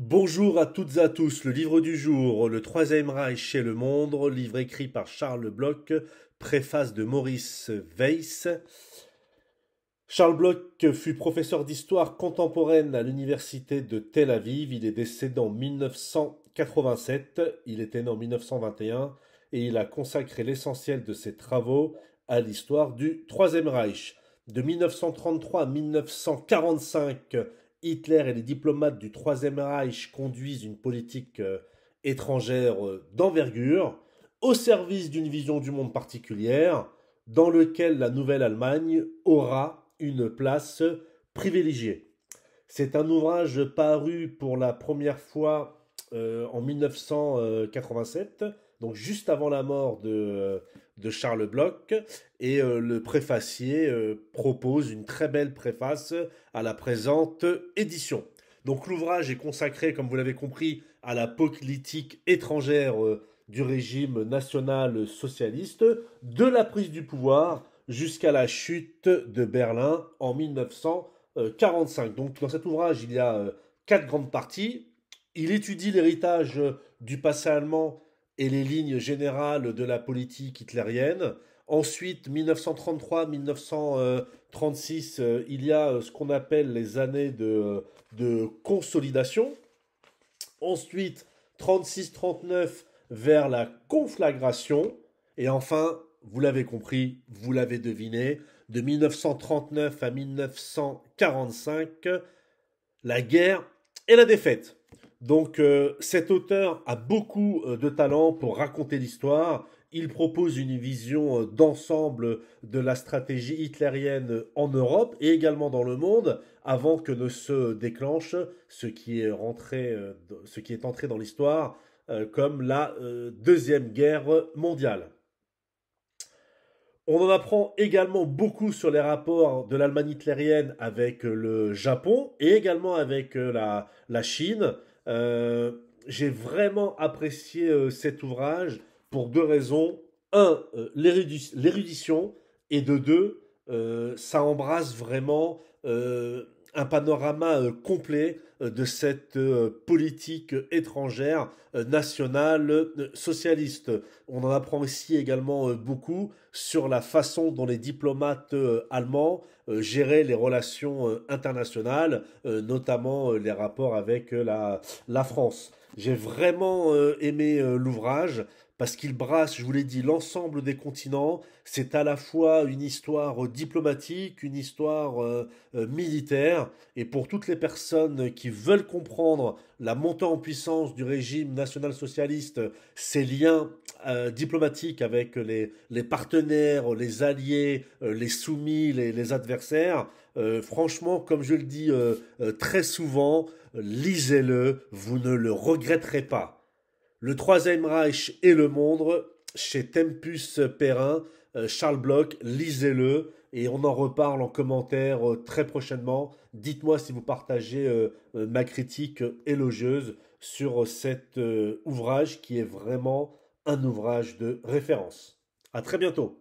Bonjour à toutes et à tous, le livre du jour, le Troisième Reich chez le monde, livre écrit par Charles Bloch, préface de Maurice Weiss. Charles Bloch fut professeur d'histoire contemporaine à l'université de Tel Aviv, il est décédé en 1987, il était né en 1921 et il a consacré l'essentiel de ses travaux à l'histoire du Troisième Reich. De 1933 à 1945, Hitler et les diplomates du Troisième Reich conduisent une politique étrangère d'envergure au service d'une vision du monde particulière dans lequel la nouvelle Allemagne aura une place privilégiée. C'est un ouvrage paru pour la première fois en 1987, donc juste avant la mort de Charles Bloch, et le préfacier propose une très belle préface à la présente édition. Donc l'ouvrage est consacré, comme vous l'avez compris, à la politique étrangère du régime national socialiste, de la prise du pouvoir jusqu'à la chute de Berlin en 1945. Donc dans cet ouvrage, il y a quatre grandes parties. Il étudie l'héritage du passé allemand et les lignes générales de la politique hitlérienne. Ensuite, 1933-1936, il y a ce qu'on appelle les années de consolidation. Ensuite, 36-39 vers la conflagration. Et enfin, vous l'avez compris, vous l'avez deviné, de 1939 à 1945, la guerre et la défaite. Donc cet auteur a beaucoup de talent pour raconter l'histoire. Il propose une vision d'ensemble de la stratégie hitlérienne en Europe et également dans le monde avant que ne se déclenche ce qui est entré dans l'histoire comme la Deuxième Guerre mondiale. On en apprend également beaucoup sur les rapports de l'Allemagne hitlérienne avec le Japon et également avec la Chine. Euh, j'ai vraiment apprécié cet ouvrage pour deux raisons. Un, l'érudition, et de deux, ça embrasse vraiment un panorama complet de cette politique étrangère nationale socialiste. On en apprend ici également beaucoup sur la façon dont les diplomates allemands géraient les relations internationales, notamment les rapports avec la France. J'ai vraiment aimé l'ouvrage parce qu'il brasse, je vous l'ai dit, l'ensemble des continents. C'est à la fois une histoire diplomatique, une histoire militaire, et pour toutes les personnes qui veulent comprendre la montée en puissance du régime national-socialiste, ses liens diplomatiques avec les partenaires, les alliés, les soumis, les adversaires, franchement, comme je le dis très souvent, lisez-le, vous ne le regretterez pas. Le Troisième Reich et le monde, chez Tempus Perrin, Charles Bloch, lisez-le et on en reparle en commentaire très prochainement. Dites-moi si vous partagez ma critique élogieuse sur cet ouvrage qui est vraiment un ouvrage de référence. À très bientôt.